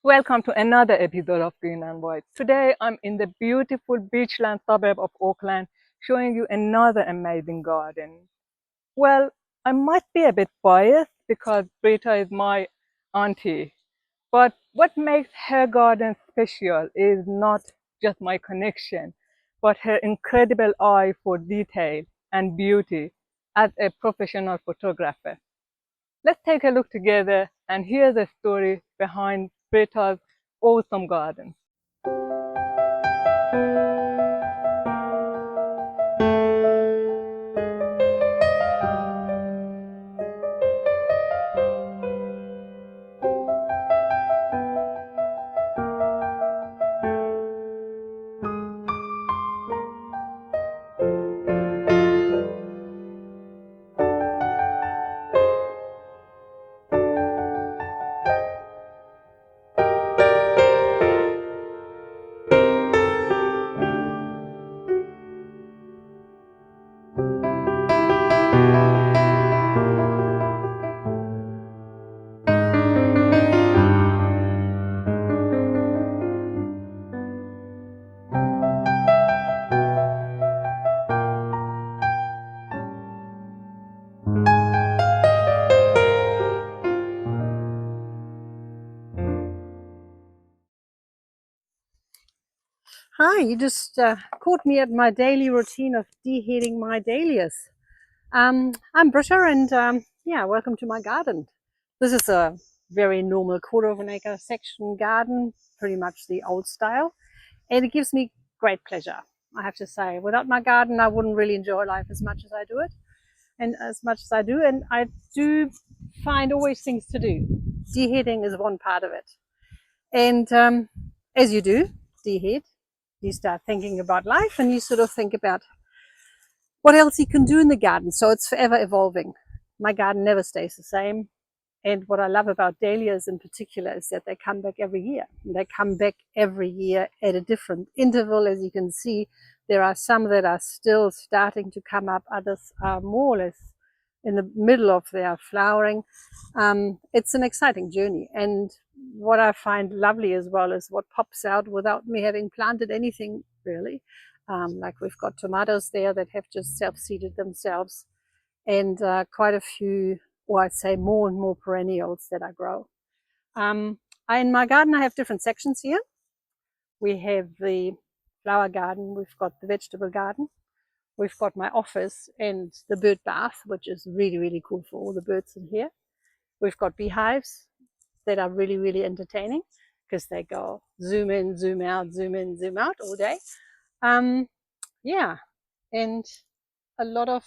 Welcome to another episode of Green and White. Today I'm in the beautiful Beachland suburb of Auckland showing you another amazing garden. Well, I might be a bit biased because Britta is my auntie, but what makes her garden special is not just my connection, but her incredible eye for detail and beauty as a professional photographer. Let's take a look together and hear the story behind Britta's awesome garden. Hi, you just caught me at my daily routine of deheating my dahlias. I'm Britta and yeah, welcome to my garden. This is a very normal quarter of an acre section garden, pretty much the old style, and it gives me great pleasure. I have to say, without my garden, I wouldn't really enjoy life as much as I do it, and as much as I do, and I do find always things to do. Deheating is one part of it, and as you do, deheat, you start thinking about life and you sort of think about what else you can do in the garden. So it's forever evolving. My garden never stays the same. And what I love about dahlias in particular is that they come back every year. They come back every year at a different interval. As you can see, there are some that are still starting to come up. Others are more or less in the middle of their flowering. It's an exciting journey. And what I find lovely as well is what pops out without me having planted anything really. Like we've got tomatoes there that have just self-seeded themselves, and quite a few, or I'd say more and more perennials that I grow. In my garden, I have different sections here. We have the flower garden, we've got the vegetable garden, we've got my office and the bird bath, which is really, really cool for all the birds in here. We've got beehives that are really, really entertaining because they go zoom in, zoom out, zoom in, zoom out all day. Yeah, and a lot of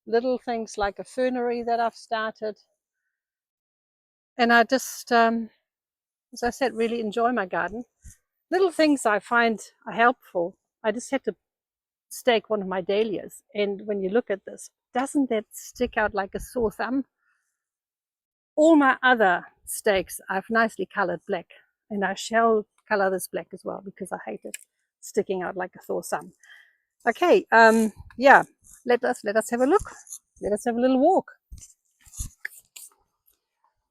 little things like a fernery that I've started. And I just, as I said, really enjoy my garden. Little things I find are helpful. I just had to stake one of my dahlias. And when you look at this, doesn't that stick out like a sore thumb? All my other stakes I've nicely colored black, and I shall color this black as well because I hate it sticking out like a sore thumb. Okay, yeah, let us have a look. Let us have a little walk.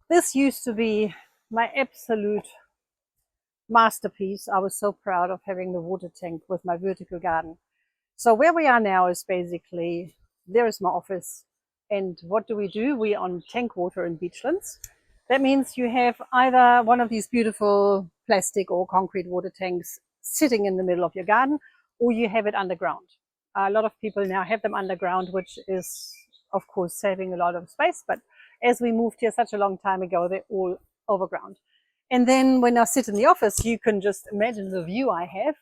This used to be my absolute masterpiece. I was so proud of having the water tank with my vertical garden. So where we are now is basically, there is my office. And what do? We on tank water in Beachlands. That means you have either one of these beautiful plastic or concrete water tanks sitting in the middle of your garden, or you have it underground. A lot of people now have them underground, which is, of course, saving a lot of space. But as we moved here such a long time ago, they're all overground. And then when I sit in the office, you can just imagine the view I have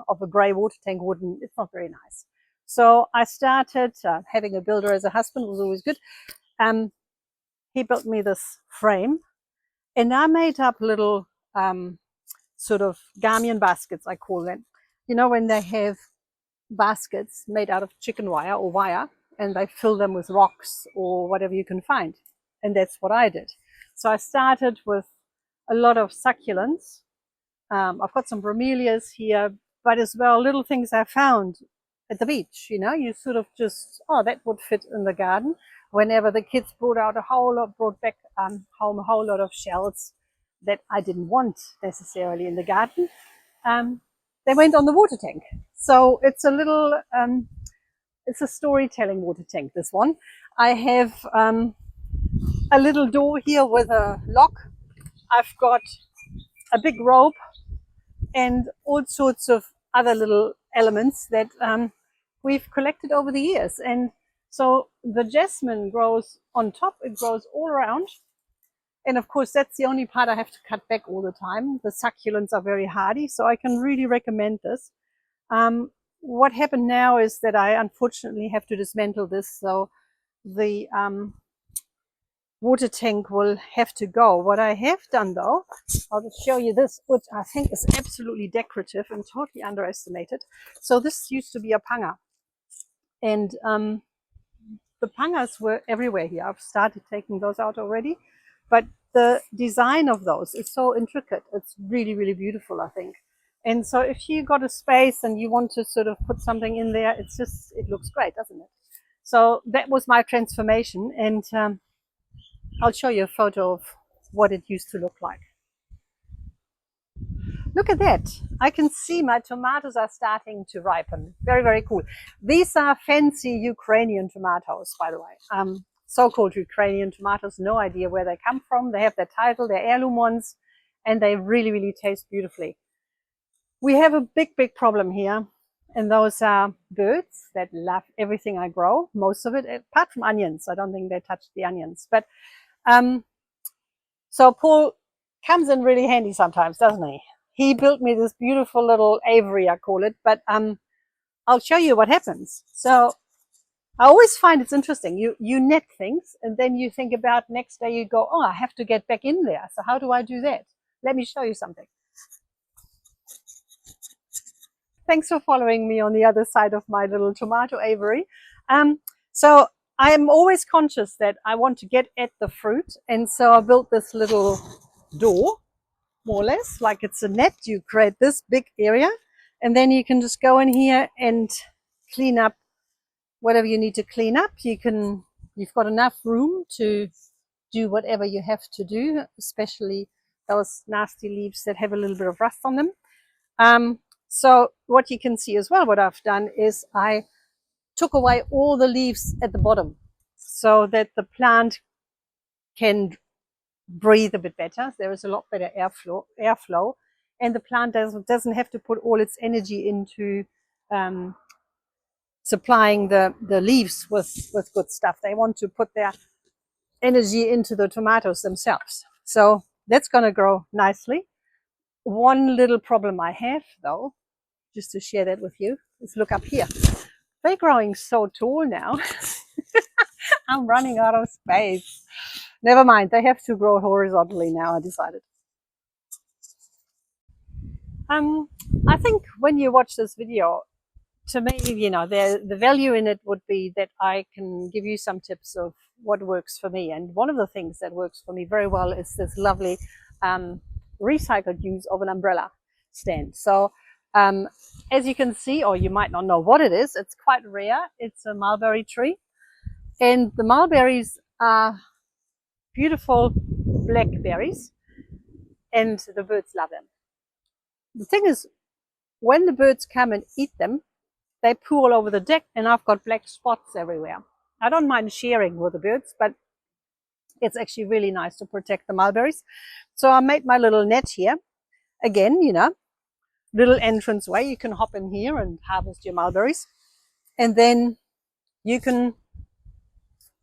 of a grey water tank wooden. It's not very nice. So I started having a builder as a husband was always good. He built me this frame, and I made up little sort of Gamian baskets, I call them. You know, when they have baskets made out of chicken wire or wire, and they fill them with rocks or whatever you can find. And that's what I did. So I started with a lot of succulents. I've got some bromelias here, but as well little things I found at the beach. You know, you sort of just, oh, that would fit in the garden. Whenever the kids brought back home a whole lot of shells, that I didn't want necessarily in the garden, they went on the water tank. So it's a little, it's a storytelling water tank, this one. I have a little door here with a lock. I've got a big rope and all sorts of other little elements that we've collected over the years. And so the jasmine grows on top, it grows all around. And of course, that's the only part I have to cut back all the time. The succulents are very hardy, so I can really recommend this. What happened now is that I unfortunately have to dismantle this, so the water tank will have to go. What I have done though, I'll just show you this, which I think is absolutely decorative and totally underestimated. So this used to be a panga, and the pangas were everywhere here. I've started taking those out already, but the design of those is so intricate. It's really, really beautiful, I think. And so if you got a space and you want to sort of put something in there, it's just, it looks great, doesn't it? So that was my transformation, and I'll show you a photo of what it used to look like. Look at that. I can see my tomatoes are starting to ripen. Very, very cool. These are fancy Ukrainian tomatoes, by the way. So-called Ukrainian tomatoes, no idea where they come from. They have their title, they're heirloom ones, and they really, really taste beautifully. We have a big, big problem here, and those are birds that love everything I grow, most of it, apart from onions. I don't think they touch the onions. But so Paul comes in really handy sometimes, doesn't he? He built me this beautiful little aviary, I call it, but I'll show you what happens. So I always find it's interesting. You net things, and then you think about next day you go, oh, I have to get back in there. So how do I do that? Let me show you something. Thanks for following me on the other side of my little tomato aviary. So I'm always conscious that I want to get at the fruit, and so I built this little door, more or less, like it's a net. You create this big area, and then you can just go in here and clean up whatever you need to clean up. You've got enough room to do whatever you have to do, especially those nasty leaves that have a little bit of rust on them. So what you can see as well, what I've done is I took away all the leaves at the bottom so that the plant can breathe a bit better. There is a lot better airflow, and the plant doesn't have to put all its energy into supplying the leaves with good stuff. They want to put their energy into the tomatoes themselves. So that's going to grow nicely. One little problem I have though, just to share that with you, is look up here. They're growing so tall now. I'm running out of space. Never mind, they have to grow horizontally now, I decided. I think when you watch this video, to me, you know, the value in it would be that I can give you some tips of what works for me. And one of the things that works for me very well is this lovely recycled use of an umbrella stand. So as you can see, or you might not know what it is, it's quite rare. It's a mulberry tree, and the mulberries are beautiful black berries, and the birds love them. The thing is, when the birds come and eat them, they poo all over the deck, and I've got black spots everywhere. I don't mind sharing with the birds, but it's actually really nice to protect the mulberries. So I made my little net here. Again, you know, little entrance way. You can hop in here and harvest your mulberries, and then you can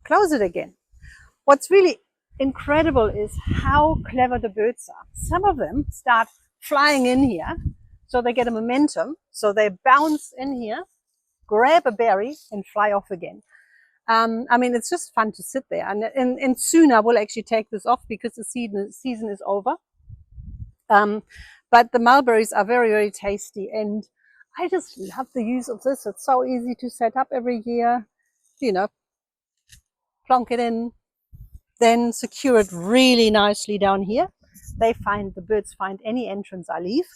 close it again. What's really incredible is how clever the birds are. Some of them start flying in here, so they get a momentum, so they bounce in here, grab a berry and fly off again. I mean, it's just fun to sit there, and soon I will actually take this off because the season is over. But the mulberries are very, very tasty, and I just love the use of this. It's so easy to set up every year, you know, plonk it in, then secure it really nicely down here. The birds find any entrance I leave,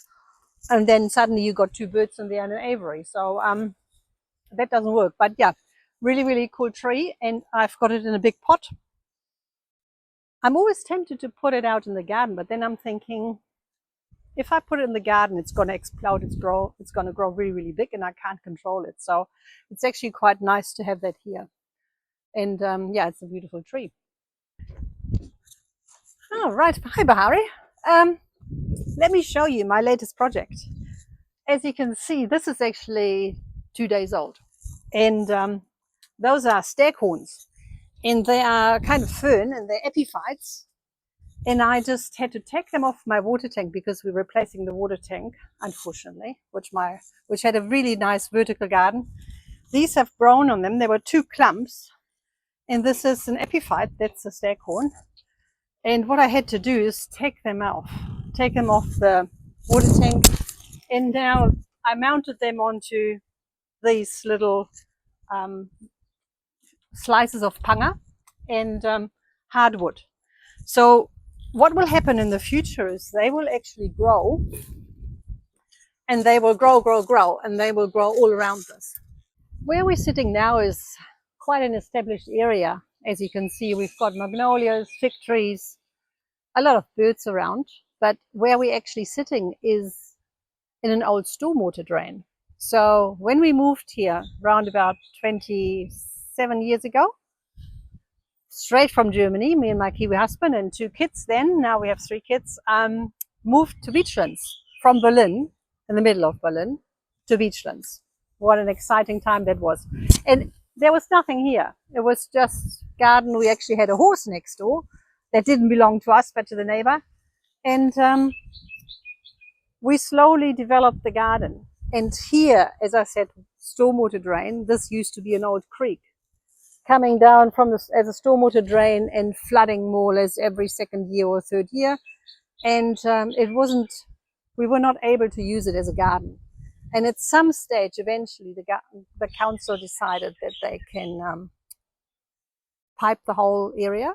and then suddenly you got two birds in there and an aviary. So that doesn't work. But yeah, really, really cool tree, and I've got it in a big pot. I'm always tempted to put it out in the garden, but then I'm thinking, if I put it in the garden, it's going to explode, it's going to grow really, really big, and I can't control it. So it's actually quite nice to have that here. And yeah, it's a beautiful tree. Oh, right. Hi, Bahari. Let me show you my latest project. As you can see, this is actually 2 days old. And those are staghorns. And they are kind of fern, and they're epiphytes. And I just had to take them off my water tank because we're replacing the water tank, unfortunately, which had a really nice vertical garden. These have grown on them. There were 2 clumps. And this is an epiphyte, that's a staghorn. And what I had to do is take them off the water tank. And now I mounted them onto these little slices of panga and hardwood. So what will happen in the future is they will actually grow, and they will grow, and they will grow all around this. Where we're sitting now is quite an established area. As you can see, we've got magnolias, fig trees, a lot of birds around. But where we're actually sitting is in an old stormwater drain. So when we moved here around about 27 years ago, straight from Germany, me and my Kiwi husband and 2 kids then, now we have 3 kids, moved to Beachlands from Berlin, in the middle of Berlin, to Beachlands. What an exciting time that was. And there was nothing here. It was just garden. We actually had a horse next door that didn't belong to us, but to the neighbor. And we slowly developed the garden. And here, as I said, stormwater drain, this used to be an old creek coming down from this as a stormwater drain and flooding more or less every 2nd year or 3rd year. And we were not able to use it as a garden. And at some stage, eventually, the council decided that they can pipe the whole area.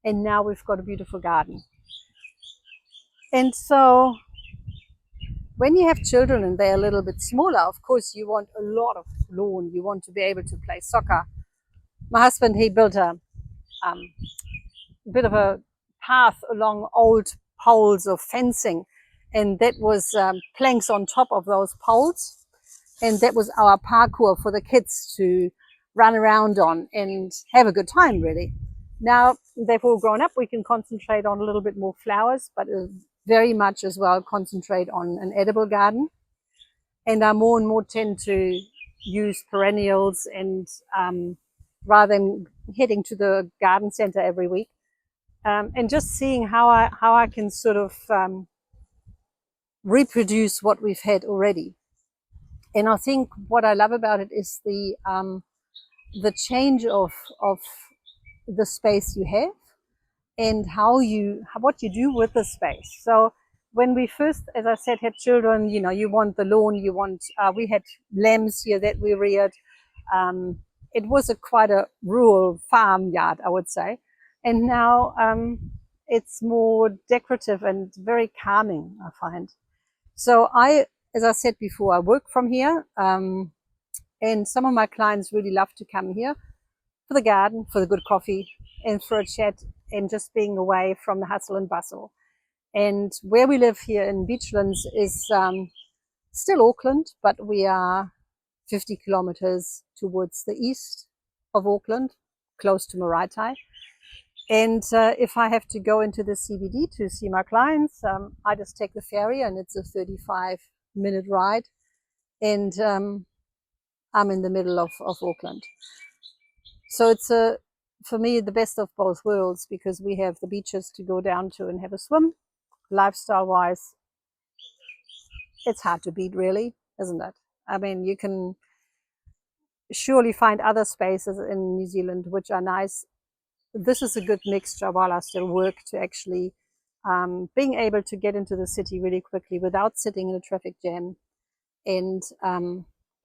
And now we've got a beautiful garden. And so when you have children and they're a little bit smaller, of course, you want a lot of lawn. You want to be able to play soccer. My husband, he built a bit of a path along old poles of fencing, and that was planks on top of those poles, and that was our parkour for the kids to run around on and have a good time, really. Now they've all grown up, we can concentrate on a little bit more flowers, but very much as well concentrate on an edible garden. And I more and more tend to use perennials, and rather than heading to the garden center every week, and just seeing how I can sort of reproduce what we've had already. And I think what I love about it is the change of the space you have and what you do with the space. So when we first, as I said, had children, you want the lawn, we had lambs here that we reared. It was quite a rural farmyard, I would say. And now it's more decorative and very calming, I find. So as I said before, I work from here. And some of my clients really love to come here for the garden, for the good coffee, and for a chat, and just being away from the hustle and bustle. And where we live here in Beachlands is still Auckland, but we are 50 kilometers towards the east of Auckland, close to Maraetai. And if I have to go into the CBD to see my clients, I just take the ferry, and it's a 35-minute ride. And I'm in the middle of Auckland. So it's for me, the best of both worlds, because we have the beaches to go down to and have a swim. Lifestyle-wise, it's hard to beat, really, isn't it? I mean, you can surely find other spaces in New Zealand which are nice. This is a good mixture while I still work, to actually being able to get into the city really quickly without sitting in a traffic jam, and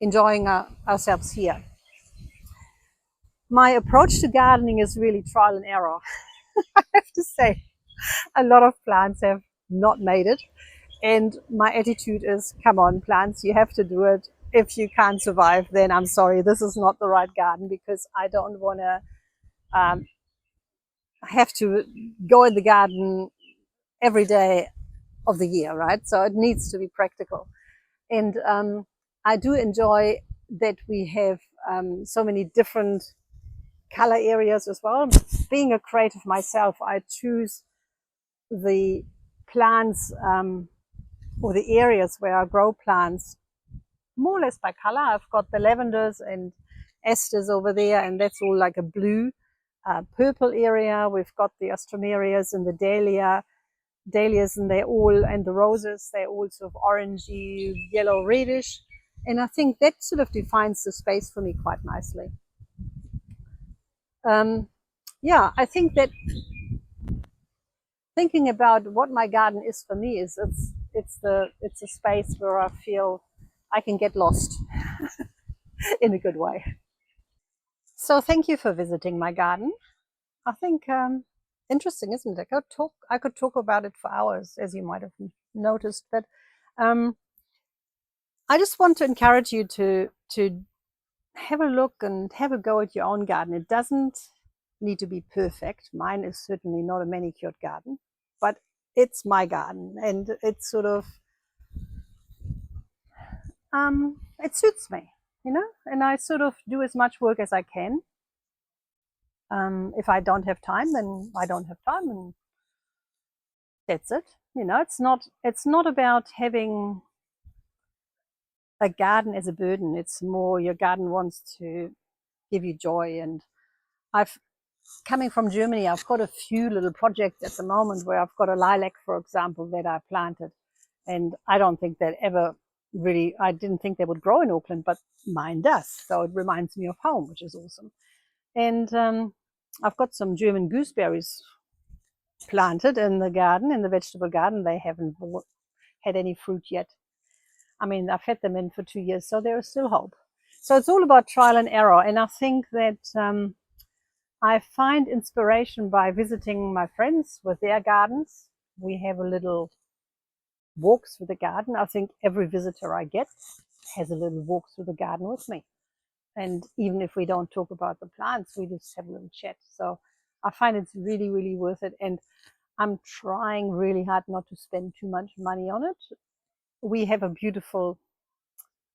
enjoying ourselves here. My approach to gardening is really trial and error. I have to say, a lot of plants have not made it. And my attitude is, come on, plants, you have to do it. If you can't survive, then I'm sorry, this is not the right garden, because I don't want to I have to go in the garden every day of the year, right? So it needs to be practical. And I do enjoy that we have so many different color areas as well. Being a creative myself, I choose the plants or the areas where I grow plants more or less by color. I've got the lavenders and asters over there, and that's all like a blue. Purple area, we've got the astromerias and the dahlias, and they're all, and the roses, they're all sort of orangey, yellow, reddish. And I think that sort of defines the space for me quite nicely. Yeah, I think that thinking about what my garden is for me is it's a space where I feel I can get lost in a good way. So thank you for visiting my garden. I think interesting, isn't it? I could talk about it for hours, as you might have noticed. But um, I just want to encourage you to have a look and have a go at your own garden. It doesn't need to be perfect. Mine is certainly not a manicured garden, but it's my garden, and it's sort of it suits me, you know. And I sort of do as much work as I can. If I don't have time, then I don't have time, and that's it. You know, it's not about having a garden as a burden. It's more your garden wants to give you joy. And I've coming from Germany, I've got a few little projects at the moment where I've got a lilac, for example, that I planted, and I don't think that ever really. I didn't think they would grow in Auckland, but mine does. So it reminds me of home, which is awesome. And I've got some German gooseberries planted in the garden, in the vegetable garden. They haven't had any fruit yet. I mean, I've had them in for 2 years, so there is still hope. So it's all about trial and error. And I think that I find inspiration by visiting my friends with their gardens. We have a little walks through the garden. I think every visitor I get has a little walk through the garden with me. And even if we don't talk about the plants, we just have a little chat. So I find it's really, really worth it. And I'm trying really hard not to spend too much money on it. We have a beautiful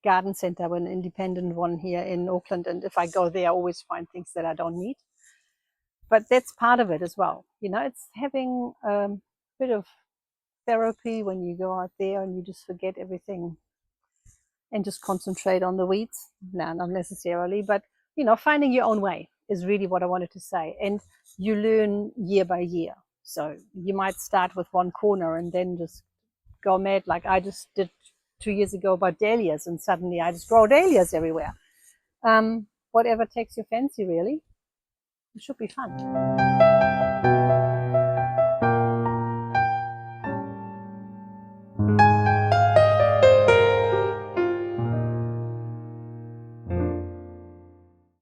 garden center, an independent one here in Auckland. And if I go there, I always find things that I don't need. But that's part of it as well. You know, it's having a bit of therapy when you go out there and you just forget everything and just concentrate on the weeds. No, not necessarily, but you know, finding your own way is really what I wanted to say. And you learn year by year. So you might start with one corner and then just go mad, like I just did 2 years ago about dahlias, and suddenly I just grow dahlias everywhere. Whatever takes your fancy, really. It should be fun.